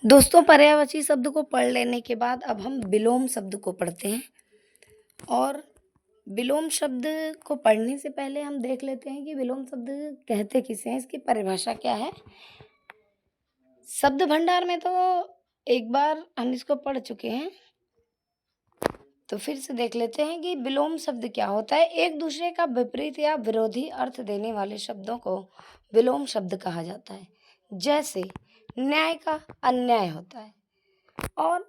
दोस्तों, पर्यायवाची शब्द को पढ़ लेने के बाद अब हम विलोम शब्द को पढ़ते हैं। और विलोम शब्द को पढ़ने से पहले हम देख लेते हैं कि विलोम शब्द कहते किसे हैं, इसकी परिभाषा क्या है। शब्द भंडार में तो एक बार हम इसको पढ़ चुके हैं, तो फिर से देख लेते हैं कि विलोम शब्द क्या होता है। एक दूसरे का विपरीत या विरोधी अर्थ देने वाले शब्दों को विलोम शब्द कहा जाता है। जैसे न्याय का अन्याय होता है और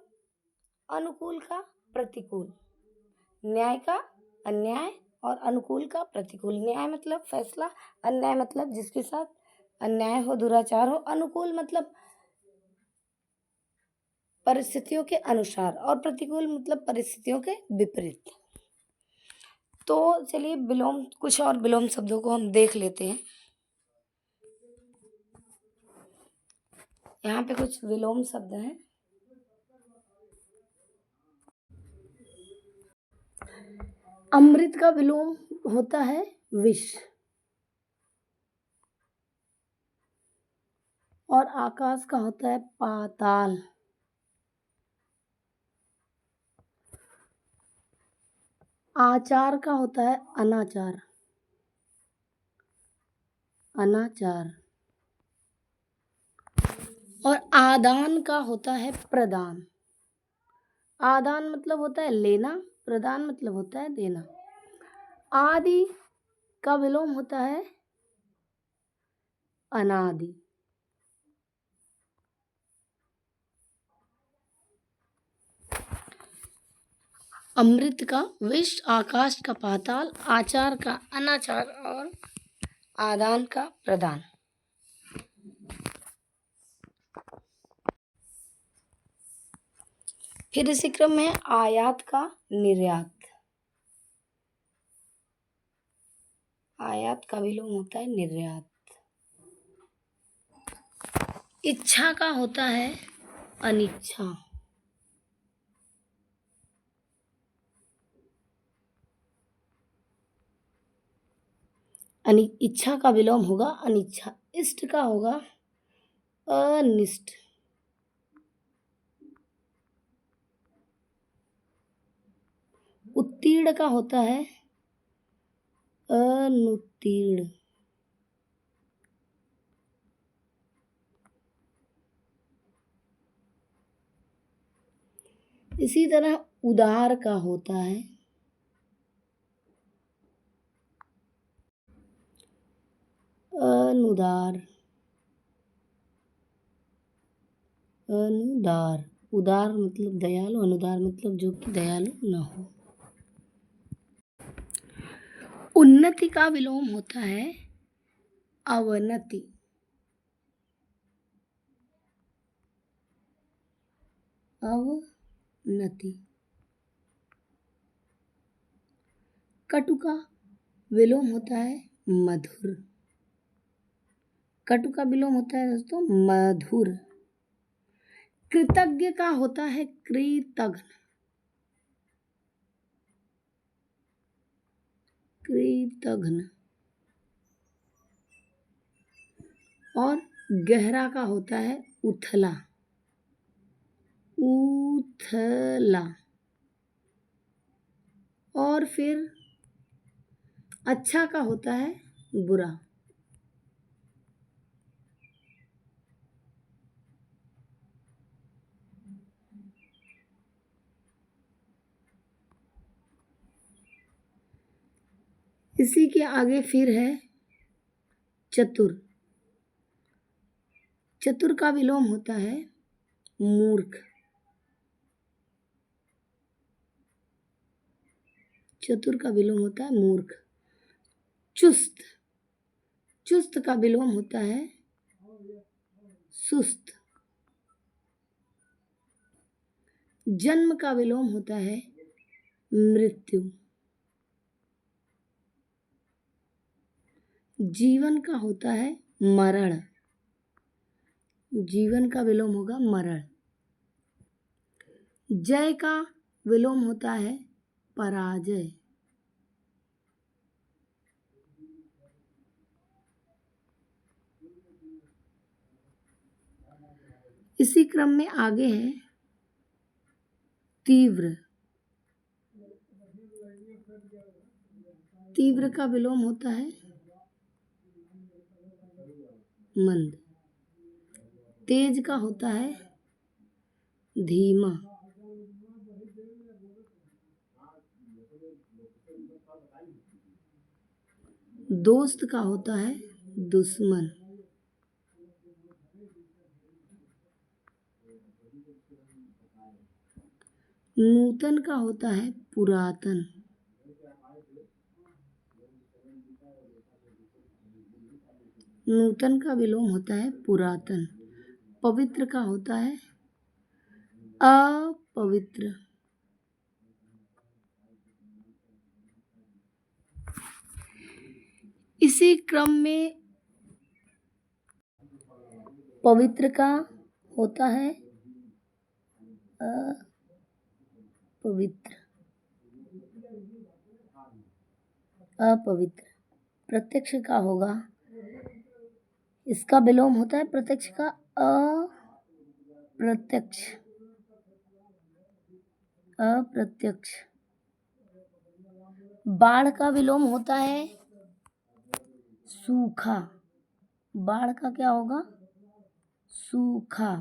अनुकूल का प्रतिकूल। न्याय का अन्याय और अनुकूल का प्रतिकूल। न्याय मतलब फैसला, अन्याय मतलब जिसके साथ अन्याय हो, दुराचार हो, अनुकूल मतलब परिस्थितियों के अनुसार और प्रतिकूल मतलब परिस्थितियों के विपरीत। तो चलिए कुछ और विलोम शब्दों को हम देख लेते हैं। यहाँ पे कुछ विलोम शब्द हैं। अमृत का विलोम होता है विष, और आकाश का होता है पाताल। आचार का होता है अनाचार, अनाचार। और आदान का होता है प्रदान। आदान मतलब होता है लेना, प्रदान मतलब होता है देना। आदि का विलोम होता है अनादि। अमृत का विष, आकाश का पाताल, आचार का अनाचार और आदान का प्रदान। फिर इसी क्रम में आयात का निर्यात। आयात का विलोम होता है निर्यात। इच्छा का होता है अनिच्छा। इच्छा का विलोम होगा अनिच्छा। इष्ट का होगा अनिष्ट। उत्तीर्ण का होता है अनुत्तीर्ण। इसी तरह उदार का होता है अनुदार। अनुदार, उदार मतलब दयालु, अनुदार मतलब जो कि दयालु न हो। उन्नति का विलोम होता है अवनति। अवनति। कटु का विलोम होता है मधुर। कटु का विलोम होता है दोस्तों मधुर। कृतज्ञ का होता है कृतघ्न। कृतघ्न। और गहरा का होता है उथला। उथला। और फिर अच्छा का होता है बुरा। इसी के आगे फिर है चतुर। चतुर का विलोम होता है मूर्ख। चतुर का विलोम होता है मूर्ख। चुस्त। चुस्त का विलोम होता है सुस्त। जन्म का विलोम होता है मृत्यु। जीवन का होता है मरण। जीवन का विलोम होगा मरण। जय का विलोम होता है पराजय। इसी क्रम में आगे है तीव्र। तीव्र का विलोम होता है मंद। तेज का होता है धीमा। दोस्त का होता है दुश्मन। नूतन का होता है पुरातन। नूतन का विलोम होता है पुरातन। पवित्र का होता है अपवित्र। इसी क्रम में पवित्र का होता है अपवित्र। अपवित्र। प्रत्यक्ष का होगा, इसका विलोम होता है प्रत्यक्ष का अप्रत्यक्ष। अप्रत्यक्ष। बाढ़ का विलोम होता है सूखा। बाढ़ का क्या होगा? सूखा।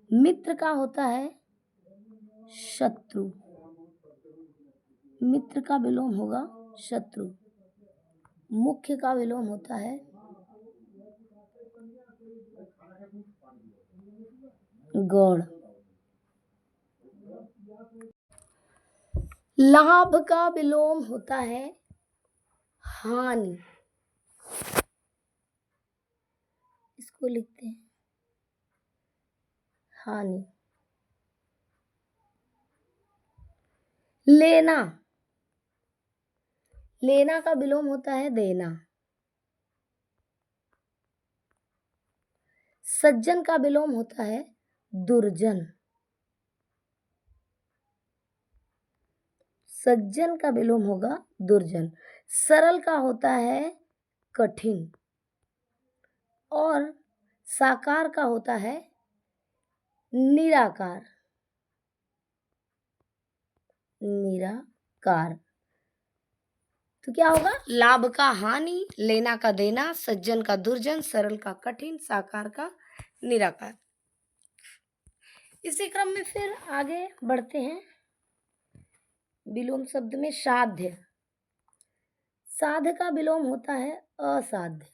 मित्र का होता है शत्रु। मित्र का विलोम होगा शत्रु। मुख्य का विलोम होता है गौड़। लाभ का विलोम होता है हानि। इसको लिखते हैं हानि। लेना। लेना का विलोम होता है देना। सज्जन का विलोम होता है दुर्जन। सज्जन का विलोम होगा दुर्जन। सरल का होता है कठिन और साकार का होता है निराकार। निराकार। तो क्या होगा? लाभ का हानि, लेना का देना, सज्जन का दुर्जन, सरल का कठिन, साकार का निराकार। इसी क्रम में फिर आगे बढ़ते हैं। विलोम शब्द में साध्य। साध्य का विलोम होता है असाध्य।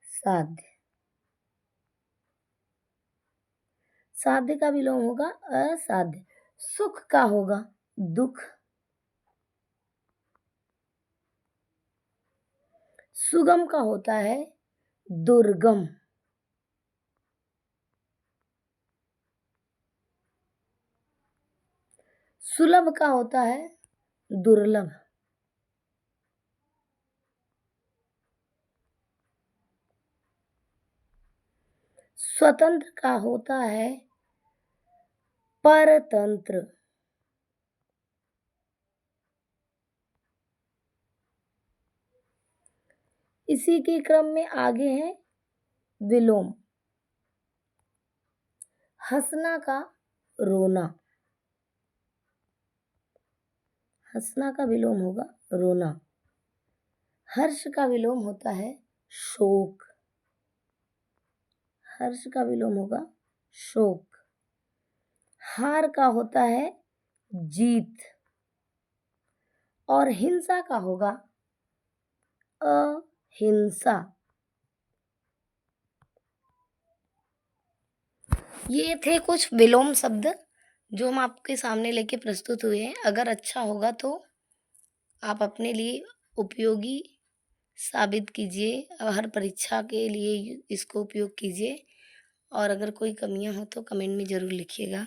असाध्य। साध्य का विलोम होगा असाध्य। सुख का होगा दुख। सुगम का होता है दुर्गम। सुलभ का होता है दुर्लभ। स्वतंत्र का होता है परतंत्र। इसी के क्रम में आगे है विलोम। हंसना का रोना। हंसना का विलोम होगा रोना। हर्ष का विलोम होता है शोक। हर्ष का विलोम होगा शोक। हार का होता है जीत और हिंसा का होगा अहिंसा। ये थे कुछ विलोम शब्द जो हम आपके सामने लेके प्रस्तुत हुए हैं। अगर अच्छा होगा तो आप अपने लिए उपयोगी साबित कीजिए और हर परीक्षा के लिए इसको उपयोग कीजिए। और अगर कोई कमियां हो तो कमेंट में ज़रूर लिखिएगा।